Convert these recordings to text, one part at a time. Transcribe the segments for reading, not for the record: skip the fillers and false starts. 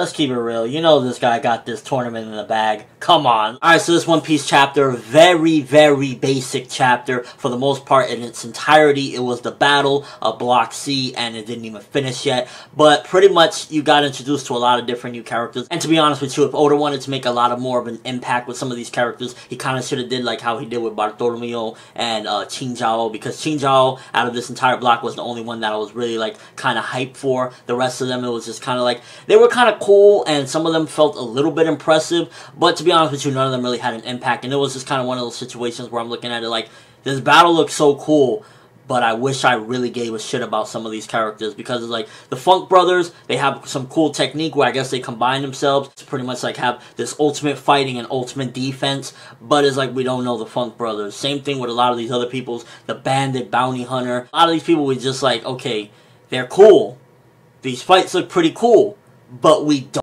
Let's keep it real. You know this guy got this tournament in the bag. Come on. Alright, so this One Piece chapter, very, very basic chapter. For the most part, in its entirety, it was the battle of Block C, and it didn't even finish yet. But pretty much, you got introduced to a lot of different new characters. And to be honest with you, if Oda wanted to make a lot more of an impact with some of these characters, he kind of should have did like how he did with Bartholomew and Chinjao. Because Chinjao, out of this entire block, was the only one that I was really like kind of hyped for. The rest of them, it was just kind of like, they were kind of cool, and some of them felt a little bit impressive. But to be honest with you, none of them really had an impact. And it was just kind of one of those situations where I'm looking at it like, this battle looks so cool, but I wish I really gave a shit about some of these characters, because it's like the Funk Brothers, they have some cool technique where I guess they combine themselves to pretty much like have this ultimate fighting and ultimate defense, but it's like we don't know the Funk Brothers. Same thing with a lot of these other peoples, the Bandit, Bounty Hunter. A lot of these people we just like, okay, they're cool. These fights look pretty cool, but we don't.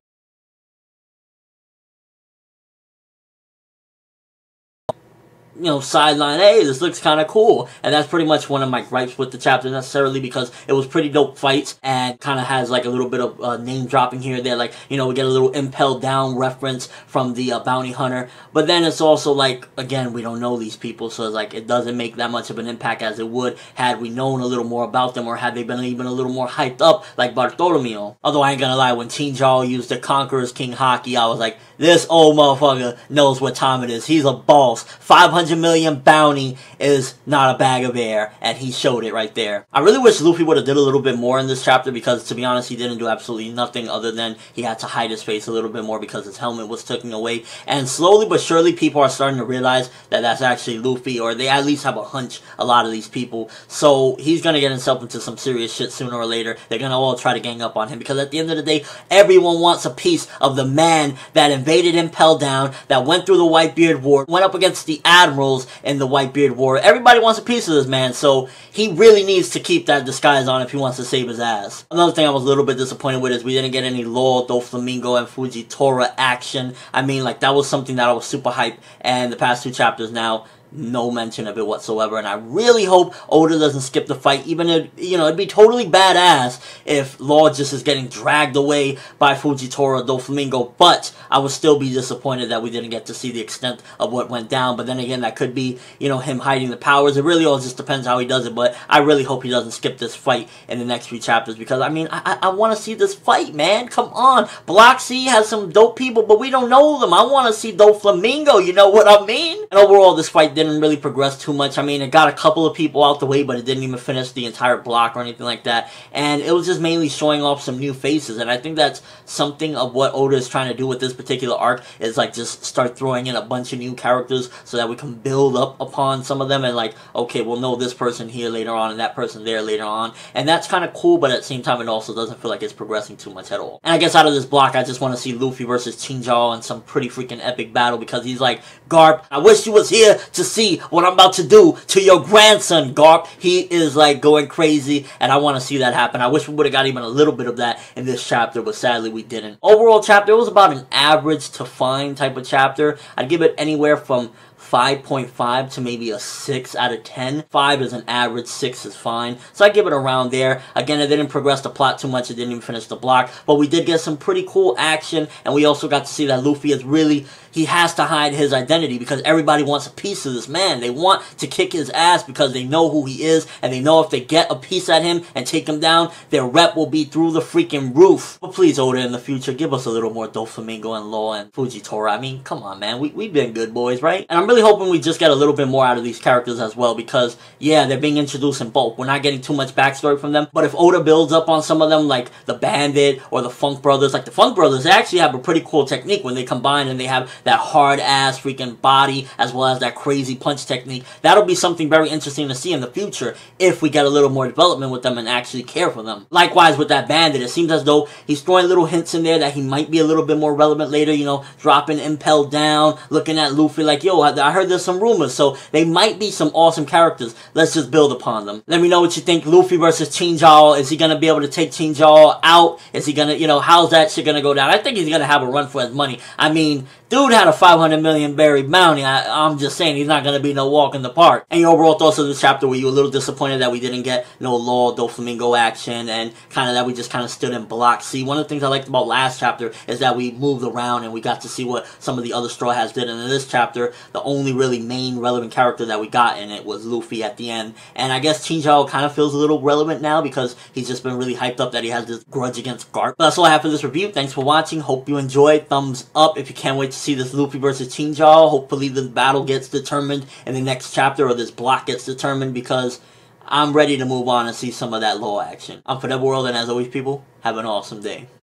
You know, sideline, hey, this looks kind of cool. And that's pretty much one of my gripes with the chapter, necessarily because it was pretty dope fights and kind of has like a little bit of name dropping here and there. Like, you know, we get a little Impel Down reference from the Bounty Hunter. But then it's also like, again, we don't know these people, so it's like it doesn't make that much of an impact as it would had we known a little more about them, or had they been even a little more hyped up like Bartholomew. Although I ain't gonna lie, when Chinjao used the Conqueror's King Haki, I was like, this old motherfucker knows what time it is. He's a boss. 500 million bounty is not a bag of air, and he showed it right there. I really wish Luffy would have did a little bit more in this chapter, because to be honest, he didn't do absolutely nothing other than he had to hide his face a little bit more because his helmet was taken away. And slowly but surely, people are starting to realize that that's actually Luffy, or they at least have a hunch, a lot of these people. So he's gonna get himself into some serious shit sooner or later. They're gonna all try to gang up on him, because at the end of the day, everyone wants a piece of the man that invaded Impel Down, that went through the Whitebeard War, went up against the admirals in the Whitebeard War. Everybody wants a piece of this man, so he really needs to keep that disguise on if he wants to save his ass. Another thing I was a little bit disappointed with is we didn't get any Law, Doflamingo, and Fujitora action. I mean, like, that was something that I was super hyped, and the past two chapters now, no mention of it whatsoever, and I really hope Oda doesn't skip the fight. Even if, you know, it'd be totally badass if Law just is getting dragged away by Fujitora Doflamingo, but I would still be disappointed that we didn't get to see the extent of what went down. But then again, that could be, you know, him hiding the powers. It really all just depends how he does it, but I really hope he doesn't skip this fight in the next few chapters, because, I mean, I want to see this fight, man. Come on. Block C has some dope people, but we don't know them. I want to see Doflamingo, you know what I mean? And overall, this fight didn't really progress too much. I mean, it got a couple of people out the way, but it didn't even finish the entire block or anything like that. And it was just mainly showing off some new faces. And I think that's something of what Oda is trying to do with this particular arc, is like just start throwing in a bunch of new characters so that we can build up upon some of them, and like, okay, we'll know this person here later on and that person there later on. And that's kind of cool, but at the same time, it also doesn't feel like it's progressing too much at all. And I guess out of this block, I just want to see Luffy versus Chinjao in some pretty freaking epic battle, because he's like, Garp, I wish you was here to see what I'm about to do to your grandson, Garp. He is like going crazy, and I want to see that happen. I wish we would have got even a little bit of that in this chapter, but sadly we didn't. Overall chapter, it was about an average to fine type of chapter. I'd give it anywhere from 5.5 to maybe a 6 out of 10. 5 is an average, 6 is fine. So I give it around there. Again, it didn't progress the plot too much. It didn't even finish the block. But we did get some pretty cool action. And we also got to see that Luffy is really, he has to hide his identity, because everybody wants a piece of this man. They want to kick his ass because they know who he is. And they know if they get a piece at him and take him down, their rep will be through the freaking roof. But please, Oda, in the future, give us a little more Doflamingo and Law and Fujitora. I mean, come on, man. We've been good boys, right? And I'm really hoping we just get a little bit more out of these characters as well, because, yeah, they're being introduced in bulk. We're not getting too much backstory from them, but if Oda builds up on some of them, like the Bandit or the Funk Brothers, like the Funk Brothers, they actually have a pretty cool technique when they combine, and they have that hard-ass freaking body as well as that crazy punch technique. That'll be something very interesting to see in the future if we get a little more development with them and actually care for them. Likewise with that Bandit, it seems as though he's throwing little hints in there that he might be a little bit more relevant later, you know, dropping Impel Down, looking at Luffy like, yo, I heard there's some rumors, so they might be some awesome characters. Let's just build upon them. Let me know what you think. Luffy versus Chinjao. Is he gonna be able to take Chinjao out? Is he gonna, you know, how's that shit gonna go down? I think he's gonna have a run for his money. I mean, Dude had a 500 million buried bounty. I'm just saying he's not going to be no walk in the park. And your overall thoughts of this chapter, were you a little disappointed that we didn't get no Law, Doflamingo action, and kind of that we just kind of stood in block? See, one of the things I liked about last chapter is that we moved around and we got to see what some of the other Straw Hats did. And in this chapter, the only really main relevant character that we got in it was Luffy at the end. And I guess Chinjao kind of feels a little relevant now because he's just been really hyped up that he has this grudge against Garp. But that's all I have for this review. Thanks for watching. Hope you enjoyed. Thumbs up if you can't wait to see this Luffy versus Chinjao. Hopefully the battle gets determined in the next chapter, or this block gets determined, because I'm ready to move on and see some of that Law action. I'm Forever World, and as always, people, have an awesome day.